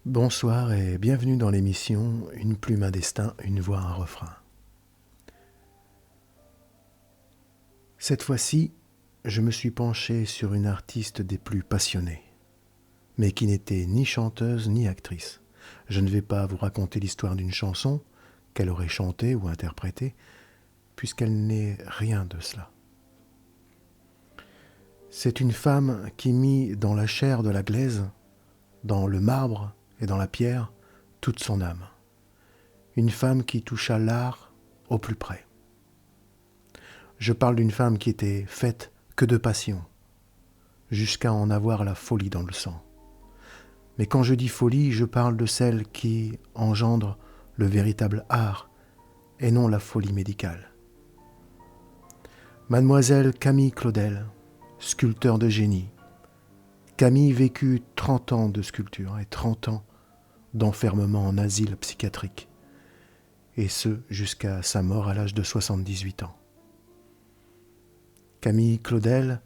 Bonsoir et bienvenue dans l'émission Une plume, un destin, une voix, un refrain. Cette fois-ci, je me suis penché sur une artiste des plus passionnées, mais qui n'était ni chanteuse ni actrice. Je ne vais pas vous raconter l'histoire d'une chanson qu'elle aurait chantée ou interprétée, puisqu'elle n'est rien de cela. C'est une femme qui mit dans la chair de la glaise, dans le marbre et dans la pierre, toute son âme. Une femme qui toucha l'art au plus près. Je parle d'une femme qui était faite que de passion, jusqu'à en avoir la folie dans le sang. Mais quand je dis folie, je parle de celle qui engendre le véritable art et non la folie médicale. Mademoiselle Camille Claudel, sculpteur de génie. Camille vécut 30 ans de sculpture et 30 ans d'enfermement en asile psychiatrique, et ce jusqu'à sa mort à l'âge de 78 ans. Camille Claudel,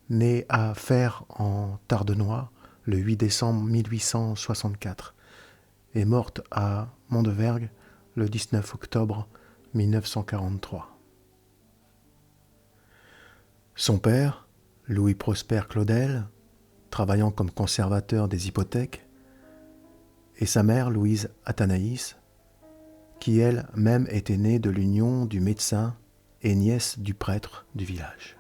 née à Fères en Tardenois le 8 décembre 1864, est morte à Mondevergue le 19 octobre 1943. Son père, Louis-Prosper Claudel, travaillant comme conservateur des hypothèques, et sa mère, Louise Athanaïs, qui elle-même était née de l'union du médecin et nièce du prêtre du village.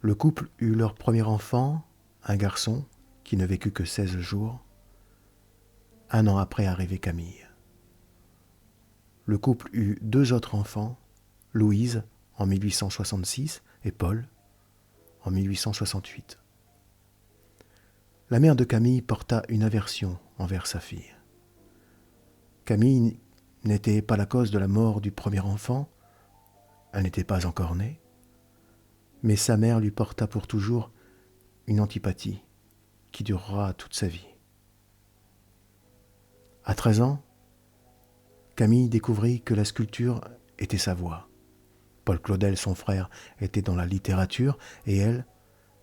Le couple eut leur premier enfant, un garçon qui ne vécut que 16 jours, un an après arrivait Camille. Le couple eut 2 autres enfants, Louise en 1866 et Paul en 1868. La mère de Camille porta une aversion envers sa fille. Camille n'était pas la cause de la mort du premier enfant, elle n'était pas encore née, mais sa mère lui porta pour toujours une antipathie qui durera toute sa vie. À 13 ans, Camille découvrit que la sculpture était sa voie. Paul Claudel, son frère, était dans la littérature et elle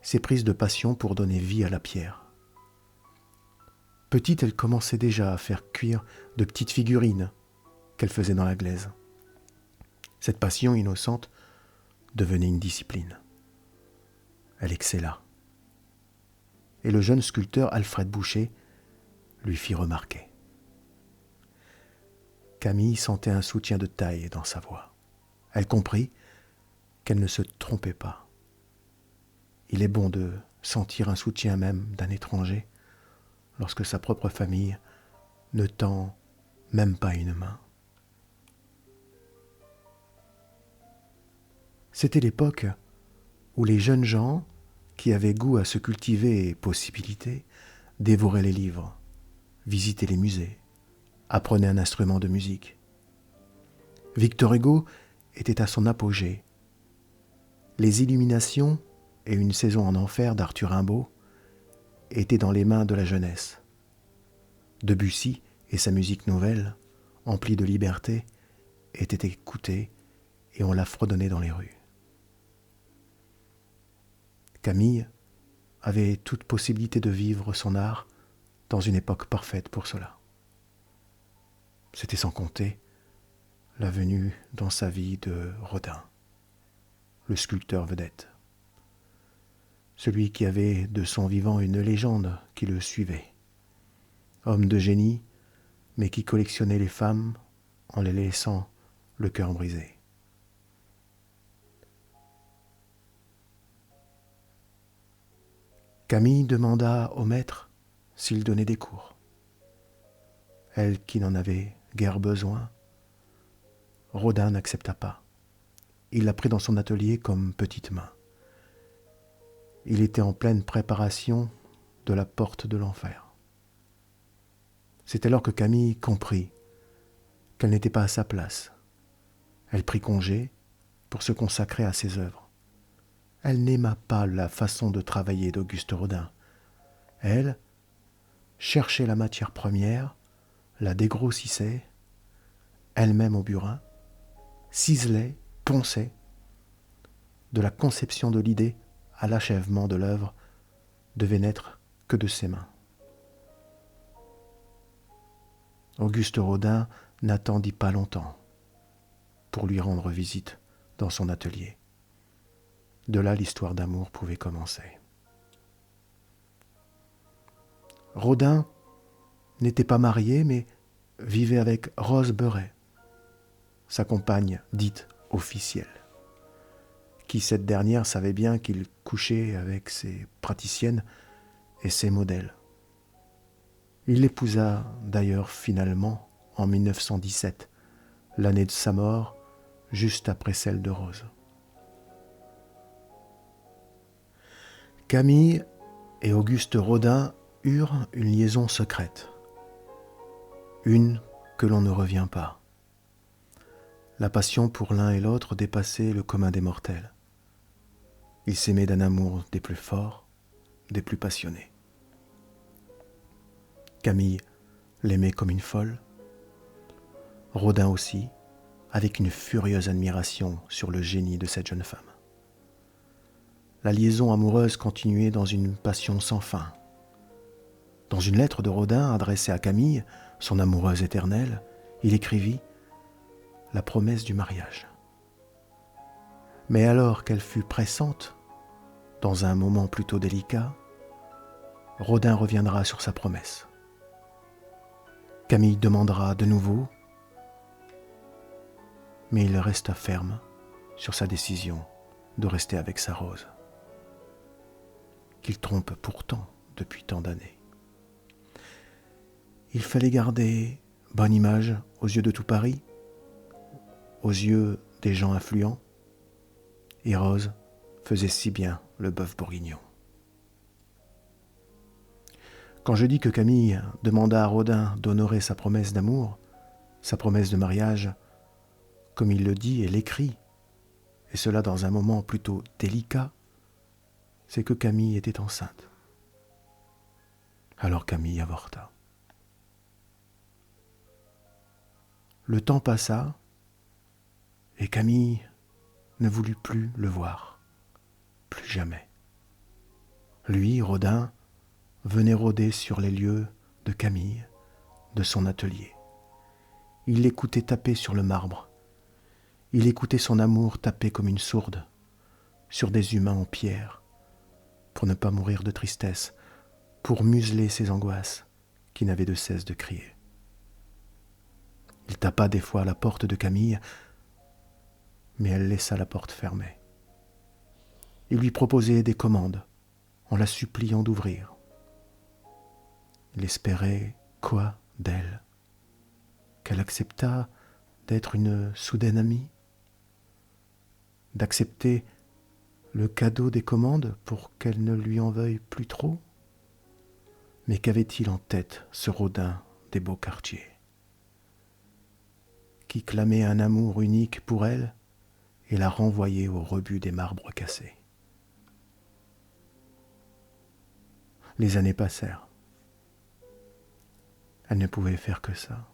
s'est prise de passion pour donner vie à la pierre. Petite, elle commençait déjà à faire cuire de petites figurines qu'elle faisait dans la glaise. Cette passion innocente devenait une discipline. Elle excella. Et le jeune sculpteur Alfred Boucher lui fit remarquer. Camille sentait un soutien de taille dans sa voix. Elle comprit qu'elle ne se trompait pas. Il est bon de sentir un soutien même d'un étranger lorsque sa propre famille ne tend même pas une main. C'était l'époque où les jeunes gens qui avaient goût à se cultiver et possibilité dévoraient les livres, visitaient les musées, apprenaient un instrument de musique. Victor Hugo était à son apogée. Les Illuminations et Une saison en enfer d'Arthur Rimbaud étaient dans les mains de la jeunesse. Debussy et sa musique nouvelle, emplie de liberté, étaient écoutés et on la fredonnait dans les rues. Camille avait toute possibilité de vivre son art dans une époque parfaite pour cela. C'était sans compter la venue dans sa vie de Rodin, le sculpteur vedette. Celui qui avait de son vivant une légende qui le suivait. Homme de génie, mais qui collectionnait les femmes en les laissant le cœur brisé. Camille demanda au maître s'il donnait des cours. Elle qui n'en avait guère besoin, Rodin n'accepta pas. Il la prit dans son atelier comme petite main. Il était en pleine préparation de la porte de l'enfer. C'est alors que Camille comprit qu'elle n'était pas à sa place. Elle prit congé pour se consacrer à ses œuvres. Elle n'aima pas la façon de travailler d'Auguste Rodin. Elle cherchait la matière première, la dégrossissait, elle-même au burin, ciselait, ponçait. De la conception de l'idée à l'achèvement de l'œuvre devait n'être que de ses mains. Auguste Rodin n'attendit pas longtemps pour lui rendre visite dans son atelier. De là, l'histoire d'amour pouvait commencer. Rodin n'était pas marié, mais vivait avec Rose Beuret, sa compagne dite officielle, qui cette dernière savait bien qu'il couchait avec ses praticiennes et ses modèles. Il l'épousa d'ailleurs finalement en 1917, l'année de sa mort, juste après celle de Rose. Camille et Auguste Rodin eurent une liaison secrète, une que l'on ne revient pas. La passion pour l'un et l'autre dépassait le commun des mortels. Ils s'aimaient d'un amour des plus forts, des plus passionnés. Camille l'aimait comme une folle, Rodin aussi, avec une furieuse admiration sur le génie de cette jeune femme. La liaison amoureuse continuait dans une passion sans fin. Dans une lettre de Rodin adressée à Camille, son amoureuse éternelle, il écrivit la promesse du mariage. Mais alors qu'elle fut pressante, dans un moment plutôt délicat, Rodin reviendra sur sa promesse. Camille demandera de nouveau, mais il resta ferme sur sa décision de rester avec sa Rose, qu'il trompe pourtant depuis tant d'années. Il fallait garder bonne image aux yeux de tout Paris, aux yeux des gens influents, et Rose faisait si bien le bœuf bourguignon. Quand je dis que Camille demanda à Rodin d'honorer sa promesse d'amour, sa promesse de mariage, comme il le dit et l'écrit, et cela dans un moment plutôt délicat, c'est que Camille était enceinte. Alors Camille avorta. Le temps passa et Camille ne voulut plus le voir, plus jamais. Lui, Rodin, venait rôder sur les lieux de Camille, de son atelier. Il l'écoutait taper sur le marbre. Il écoutait son amour taper comme une sourde sur des humains en pierre, pour ne pas mourir de tristesse, pour museler ses angoisses qui n'avaient de cesse de crier. Il tapa des fois à la porte de Camille, mais elle laissa la porte fermée. Il lui proposait des commandes, en la suppliant d'ouvrir. Il espérait quoi d'elle? Qu'elle acceptât d'être une soudaine amie? D'accepter le cadeau des commandes pour qu'elle ne lui en veuille plus trop? Mais qu'avait-il en tête, ce Rodin des beaux quartiers, qui clamait un amour unique pour elle et la renvoyait au rebut des marbres cassés? Les années passèrent. Elle ne pouvait faire que ça.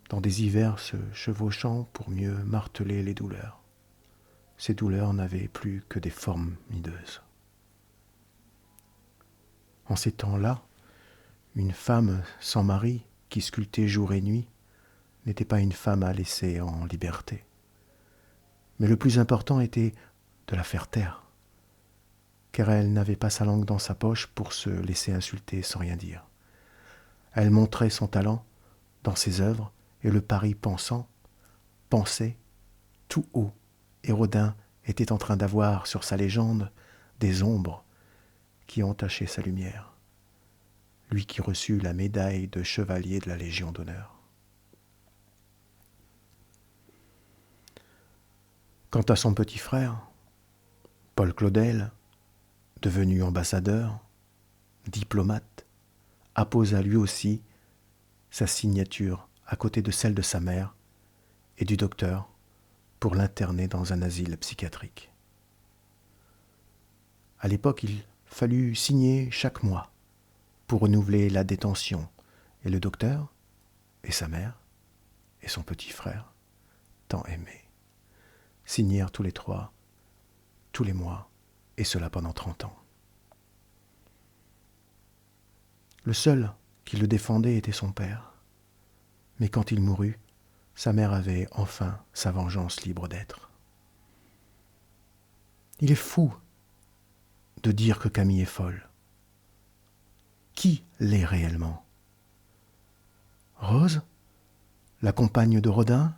Dans des hivers se chevauchant pour mieux marteler les douleurs. Ces douleurs n'avaient plus que des formes hideuses. En ces temps-là, une femme sans mari qui sculptait jour et nuit n'était pas une femme à laisser en liberté. Mais le plus important était de la faire taire, car elle n'avait pas sa langue dans sa poche pour se laisser insulter sans rien dire. Elle montrait son talent dans ses œuvres, et le Paris pensant pensait tout haut, et Rodin était en train d'avoir sur sa légende des ombres qui entachaient sa lumière, lui qui reçut la médaille de chevalier de la Légion d'honneur. Quant à son petit frère, Paul Claudel, devenu ambassadeur, diplomate, apposa lui aussi sa signature à côté de celle de sa mère et du docteur pour l'interner dans un asile psychiatrique. À l'époque, il fallut signer chaque mois pour renouveler la détention, et le docteur et sa mère et son petit frère, tant aimés, signèrent tous les trois, tous les mois, et cela pendant 30 ans. Le seul qui le défendait était son père. Mais quand il mourut, sa mère avait enfin sa vengeance libre d'être. Il est fou de dire que Camille est folle. Qui l'est réellement? Rose, la compagne de Rodin,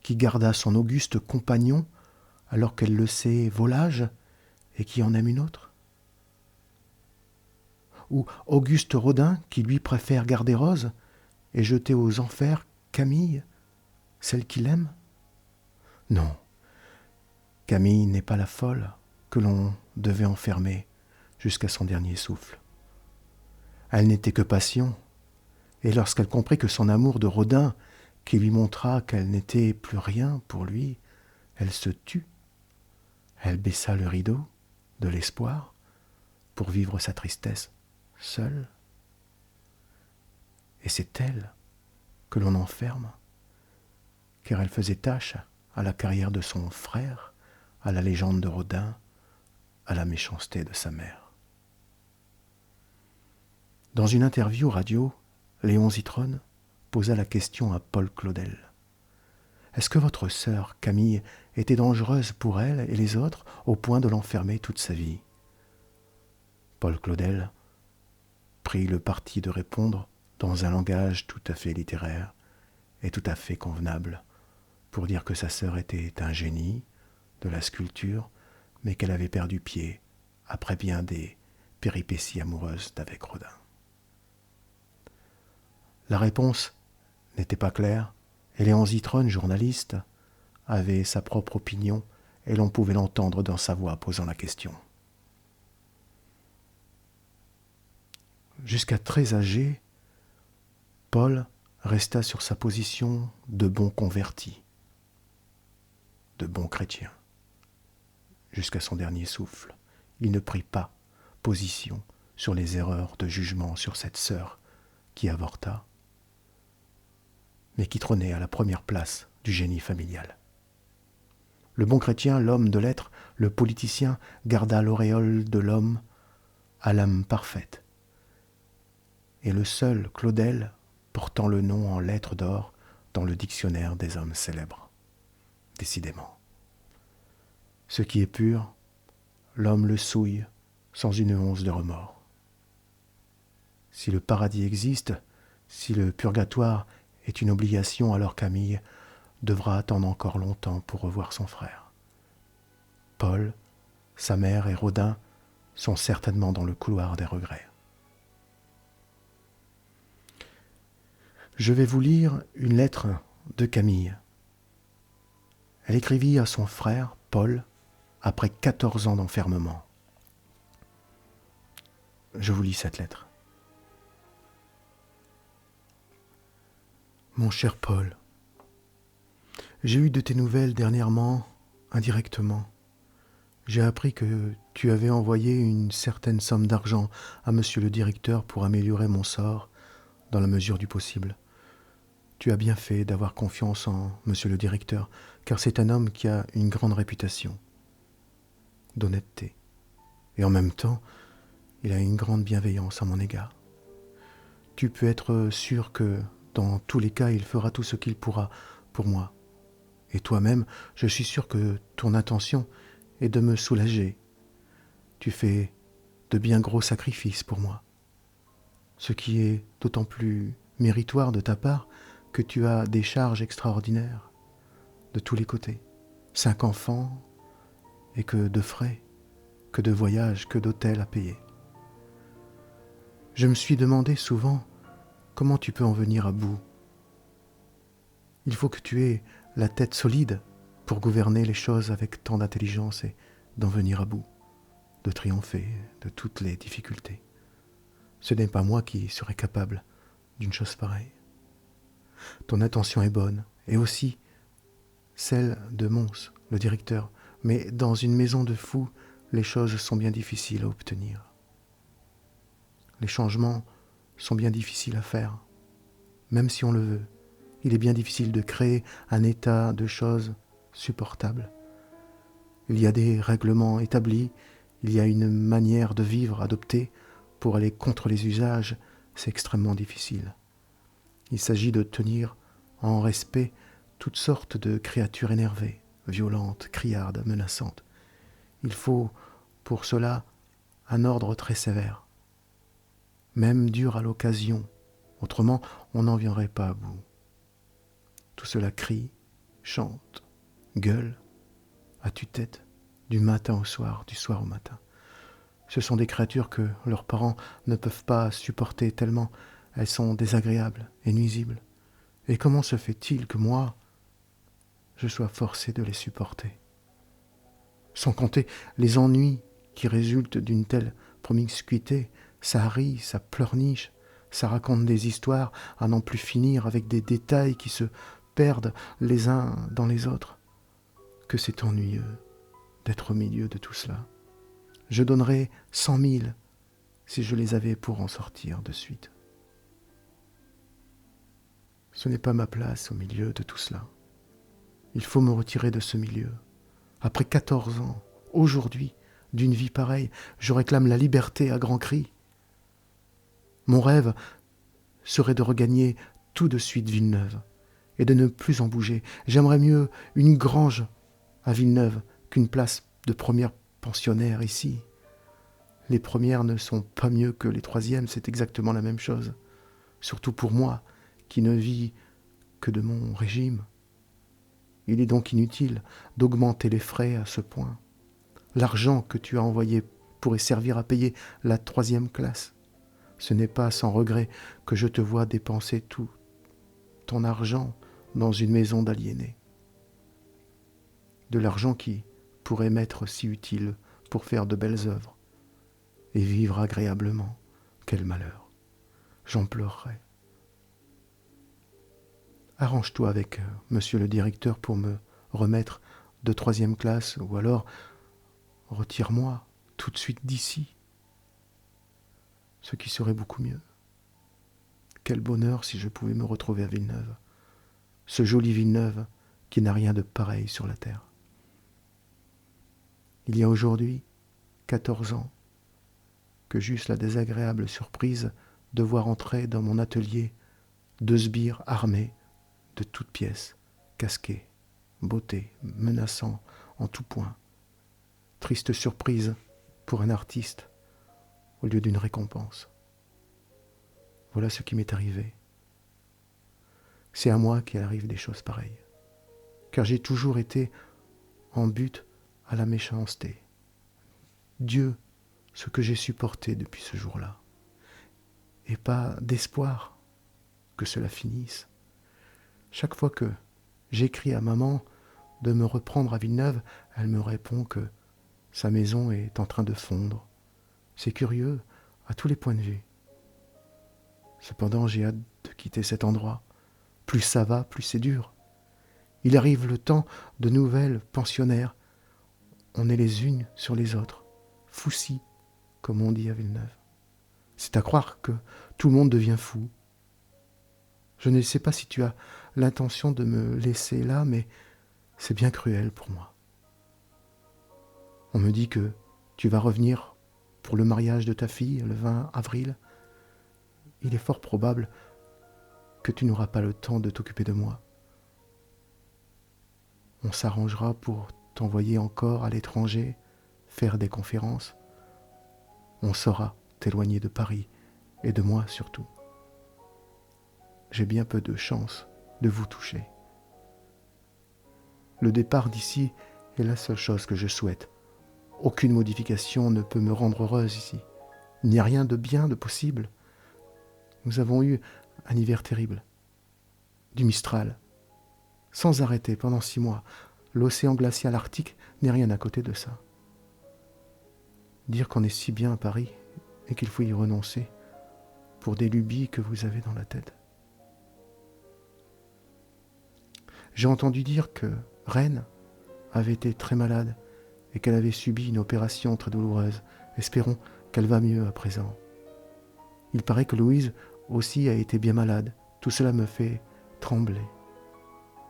qui garda son auguste compagnon alors qu'elle le sait volage et qui en aime une autre? Ou Auguste Rodin, qui lui préfère garder Rose et jeter aux enfers Camille, celle qu'il aime? Non, Camille n'est pas la folle que l'on devait enfermer jusqu'à son dernier souffle. Elle n'était que passion, et lorsqu'elle comprit que son amour de Rodin, qui lui montra qu'elle n'était plus rien pour lui, elle se tut. Elle baissa le rideau de l'espoir pour vivre sa tristesse seule. Et c'est elle que l'on enferme, car elle faisait tâche à la carrière de son frère, à la légende de Rodin, à la méchanceté de sa mère. Dans une interview radio, Léon Zitrone posa la question à Paul Claudel. Est-ce que votre sœur, Camille, était dangereuse pour elle et les autres au point de l'enfermer toute sa vie? Paul Claudel prit le parti de répondre dans un langage tout à fait littéraire et tout à fait convenable pour dire que sa sœur était un génie de la sculpture, mais qu'elle avait perdu pied après bien des péripéties amoureuses d'avec Rodin. La réponse n'était pas claire, et Léon Zitrone, journaliste, avait sa propre opinion, et l'on pouvait l'entendre dans sa voix posant la question. Jusqu'à très âgé, Paul resta sur sa position de bon converti, de bon chrétien. Jusqu'à son dernier souffle, il ne prit pas position sur les erreurs de jugement sur cette sœur qui avorta, mais qui trônait à la première place du génie familial. Le bon chrétien, l'homme de lettres, le politicien, garda l'auréole de l'homme à l'âme parfaite. Et le seul Claudel portant le nom en lettres d'or dans le dictionnaire des hommes célèbres. Décidément. Ce qui est pur, l'homme le souille sans une once de remords. Si le paradis existe, si le purgatoire est une obligation, alors Camille devra attendre encore longtemps pour revoir son frère. Paul, sa mère et Rodin sont certainement dans le couloir des regrets. Je vais vous lire une lettre de Camille. Elle écrivit à son frère, Paul, après 14 ans d'enfermement. Je vous lis cette lettre. Mon cher Paul, j'ai eu de tes nouvelles dernièrement, indirectement. J'ai appris que tu avais envoyé une certaine somme d'argent à monsieur le directeur pour améliorer mon sort dans la mesure du possible. Tu as bien fait d'avoir confiance en monsieur le directeur, car c'est un homme qui a une grande réputation d'honnêteté. Et en même temps, il a une grande bienveillance à mon égard. Tu peux être sûr que, dans tous les cas, il fera tout ce qu'il pourra pour moi. Et toi-même, je suis sûr que ton intention est de me soulager. Tu fais de bien gros sacrifices pour moi, ce qui est d'autant plus méritoire de ta part que tu as des charges extraordinaires de tous les côtés. 5 enfants, et que de frais, que de voyages, que d'hôtels à payer. Je me suis demandé souvent comment tu peux en venir à bout. Il faut que tu aies la tête solide pour gouverner les choses avec tant d'intelligence et d'en venir à bout, de triompher de toutes les difficultés. Ce n'est pas moi qui serais capable d'une chose pareille. Ton intention est bonne, et aussi celle de Mons, le directeur, mais dans une maison de fous, les choses sont bien difficiles à obtenir. Les changements sont bien difficiles à faire, même si on le veut. Il est bien difficile de créer un état de choses supportable. Il y a des règlements établis, il y a une manière de vivre adoptée pour aller contre les usages c'est extrêmement difficile. Il s'agit de tenir en respect toutes sortes de créatures énervées, violentes, criardes, menaçantes. Il faut pour cela un ordre très sévère, même dur à l'occasion, autrement on n'en viendrait pas à bout. Tout cela crie, chante, gueule, à tue-tête, du matin au soir, du soir au matin. Ce sont des créatures que leurs parents ne peuvent pas supporter tellement elles sont désagréables et nuisibles. Et comment se fait-il que moi, je sois forcé de les supporter? Sans compter les ennuis qui résultent d'une telle promiscuité, ça rit, ça pleurniche, ça raconte des histoires à n'en plus finir avec des détails qui se perdent les uns dans les autres. Que c'est ennuyeux d'être au milieu de tout cela. Je donnerais 100 000 si je les avais pour en sortir de suite. Ce n'est pas ma place au milieu de tout cela. Il faut me retirer de ce milieu. Après 14 ans, aujourd'hui, d'une vie pareille, je réclame la liberté à grands cris. Mon rêve serait de regagner tout de suite Villeneuve et de ne plus en bouger. J'aimerais mieux une grange à Villeneuve qu'une place de première pensionnaire ici. Les premières ne sont pas mieux que les troisièmes, c'est exactement la même chose. Surtout pour moi, qui ne vis que de mon régime. Il est donc inutile d'augmenter les frais à ce point. L'argent que tu as envoyé pourrait servir à payer la 3e classe. Ce n'est pas sans regret que je te vois dépenser tout ton argent dans une maison d'aliénés. De l'argent qui pourrait m'être si utile pour faire de belles œuvres et vivre agréablement. Quel malheur! J'en pleurerais. Arrange-toi avec monsieur le directeur pour me remettre de 3e classe, ou alors retire-moi tout de suite d'ici. Ce qui serait beaucoup mieux. Quel bonheur si je pouvais me retrouver à Villeneuve. Ce joli Villeneuve qui n'a rien de pareil sur la terre. Il y a aujourd'hui 14 ans que j'eus la désagréable surprise de voir entrer dans mon atelier 2 sbires armés de toutes pièces, casqués, bottés, menaçants en tout point. Triste surprise pour un artiste au lieu d'une récompense. Voilà ce qui m'est arrivé. C'est à moi qu'il arrive des choses pareilles, car j'ai toujours été en but à la méchanceté. Dieu, ce que j'ai supporté depuis ce jour-là, et pas d'espoir que cela finisse. Chaque fois que j'écris à maman de me reprendre à Villeneuve, elle me répond que sa maison est en train de fondre. C'est curieux à tous les points de vue. Cependant, j'ai hâte de quitter cet endroit. Plus ça va, plus c'est dur. Il arrive le temps de nouvelles pensionnaires. On est les unes sur les autres. Foussis, comme on dit à Villeneuve. C'est à croire que tout le monde devient fou. Je ne sais pas si tu as l'intention de me laisser là, mais c'est bien cruel pour moi. On me dit que tu vas revenir pour le mariage de ta fille le 20 avril. Il est fort probable que tu n'auras pas le temps de t'occuper de moi. On s'arrangera pour t'envoyer encore à l'étranger, faire des conférences. On saura t'éloigner de Paris et de moi surtout. J'ai bien peu de chance de vous toucher. Le départ d'ici est la seule chose que je souhaite. Aucune modification ne peut me rendre heureuse ici. Il n'y a rien de bien de possible. Nous avons eu un hiver terrible. Du Mistral. Sans arrêter pendant 6 mois. L'océan glacial arctique n'est rien à côté de ça. Dire qu'on est si bien à Paris et qu'il faut y renoncer pour des lubies que vous avez dans la tête. J'ai entendu dire que Reine avait été très malade et qu'elle avait subi une opération très douloureuse. Espérons qu'elle va mieux à présent. Il paraît que Louise aussi a été bien malade. Tout cela me fait trembler.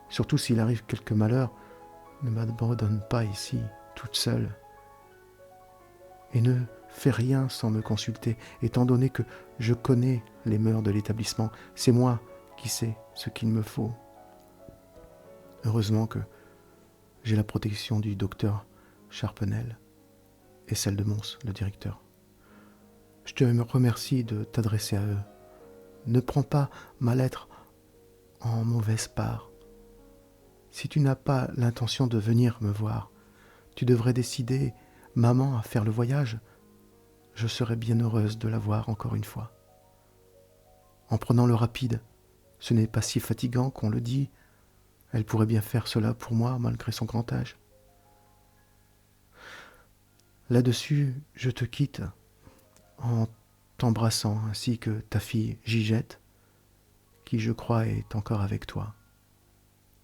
Surtout s'il arrive quelque malheur, ne m'abandonne pas ici, toute seule. Et ne fais rien sans me consulter, étant donné que je connais les mœurs de l'établissement. C'est moi qui sais ce qu'il me faut. Heureusement que j'ai la protection du docteur Charpenel et celle de Mons, le directeur. Je te remercie de t'adresser à eux. Ne prends pas ma lettre en mauvaise part. Si tu n'as pas l'intention de venir me voir, tu devrais décider, maman, à faire le voyage. Je serais bien heureuse de la voir encore une fois. En prenant le rapide, ce n'est pas si fatigant qu'on le dit. Elle pourrait bien faire cela pour moi, malgré son grand âge. Là-dessus, je te quitte en t'embrassant, ainsi que ta fille Gigette, qui je crois est encore avec toi.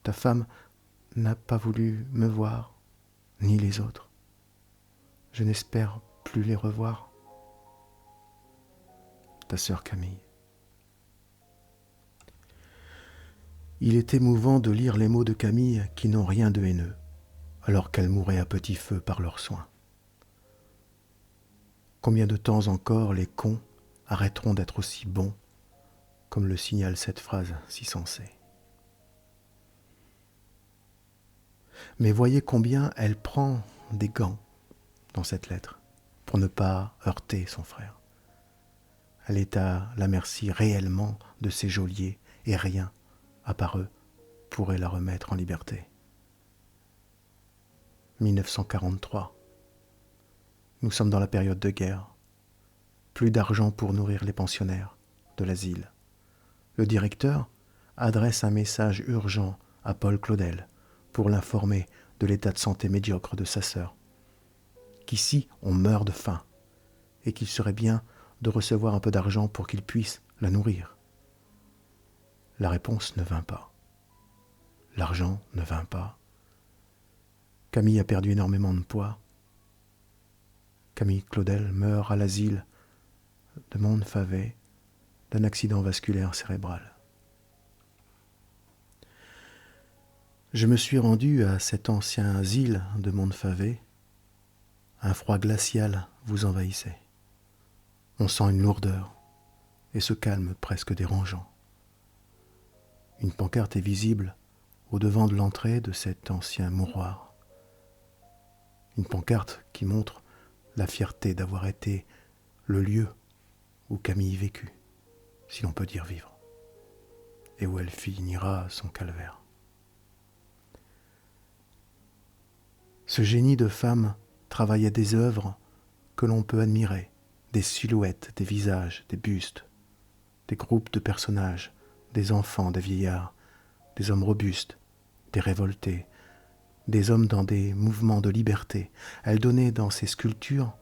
Ta femme n'a pas voulu me voir, ni les autres. Je n'espère plus les revoir. Ta sœur Camille. Il est émouvant de lire les mots de Camille qui n'ont rien de haineux, alors qu'elle mourait à petit feu par leurs soins. Combien de temps encore les cons arrêteront d'être aussi bons, comme le signale cette phrase si sensée. Mais voyez combien elle prend des gants dans cette lettre, pour ne pas heurter son frère. Elle est à la merci réellement de ses geôliers, et rien, à part eux, pourrait la remettre en liberté. 1943. Nous sommes dans la période de guerre. Plus d'argent pour nourrir les pensionnaires de l'asile. Le directeur adresse un message urgent à Paul Claudel pour l'informer de l'état de santé médiocre de sa sœur, qu'ici on meurt de faim et qu'il serait bien de recevoir un peu d'argent pour qu'il puisse la nourrir. La réponse ne vint pas. L'argent ne vint pas. Camille a perdu énormément de poids. Camille Claudel meurt à l'asile de Montfavet d'un accident vasculaire cérébral. Je me suis rendu à cet ancien asile de Montfavet. Un froid glacial vous envahissait. On sent une lourdeur et ce calme presque dérangeant. Une pancarte est visible au devant de l'entrée de cet ancien mouroir. Une pancarte qui montre la fierté d'avoir été le lieu où Camille vécut, si l'on peut dire vivre, et où elle finira son calvaire. Ce génie de femme travaillait des œuvres que l'on peut admirer, des silhouettes, des visages, des bustes, des groupes de personnages, des enfants, des vieillards, des hommes robustes, des révoltés, des hommes dans des mouvements de liberté. Elle donnait dans ses sculptures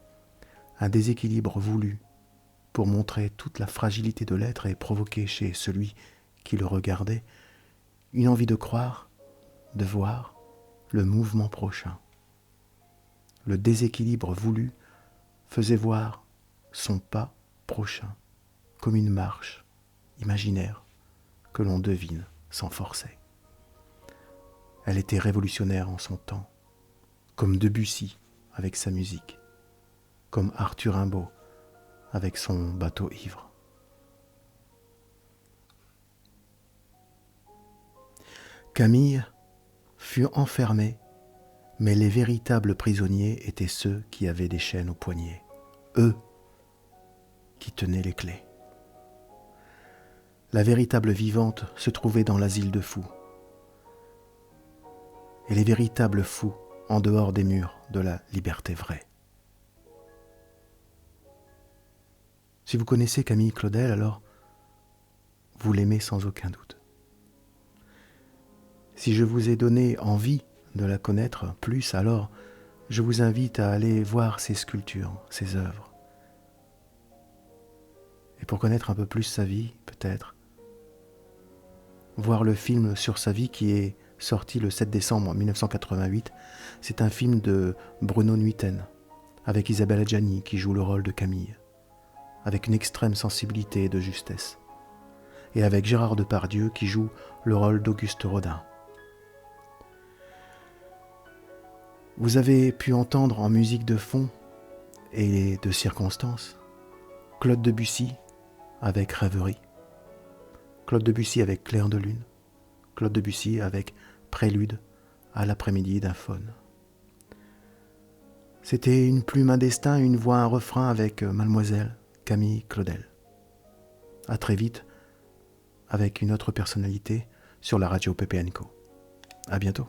un déséquilibre voulu pour montrer toute la fragilité de l'être et provoquer chez celui qui le regardait une envie de croire, de voir le mouvement prochain. Le déséquilibre voulu faisait voir son pas prochain comme une marche imaginaire que l'on devine sans forcer. Elle était révolutionnaire en son temps, comme Debussy avec sa musique, comme Arthur Rimbaud avec son bateau ivre. Camille fut enfermée, mais les véritables prisonniers étaient ceux qui avaient des chaînes aux poignets, eux qui tenaient les clés. La véritable vivante se trouvait dans l'asile de fous, et les véritables fous en dehors des murs de la liberté vraie. Si vous connaissez Camille Claudel, alors vous l'aimez sans aucun doute. Si je vous ai donné envie de la connaître plus, alors je vous invite à aller voir ses sculptures, ses œuvres. Et pour connaître un peu plus sa vie, peut-être, voir le film sur sa vie qui est sorti le 7 décembre 1988. C'est un film de Bruno Nuiten, avec Isabelle Adjani qui joue le rôle de Camille, avec une extrême sensibilité et de justesse, et avec Gérard Depardieu qui joue le rôle d'Auguste Rodin. Vous avez pu entendre en musique de fond et de circonstance Claude Debussy avec Rêverie, Claude Debussy avec Clair de lune, Claude Debussy avec Prélude à l'après-midi d'un faune. C'était une plume, un destin, une voix, un refrain avec Mademoiselle Camille Claudel. À très vite avec une autre personnalité sur la radio PPNCO. À bientôt.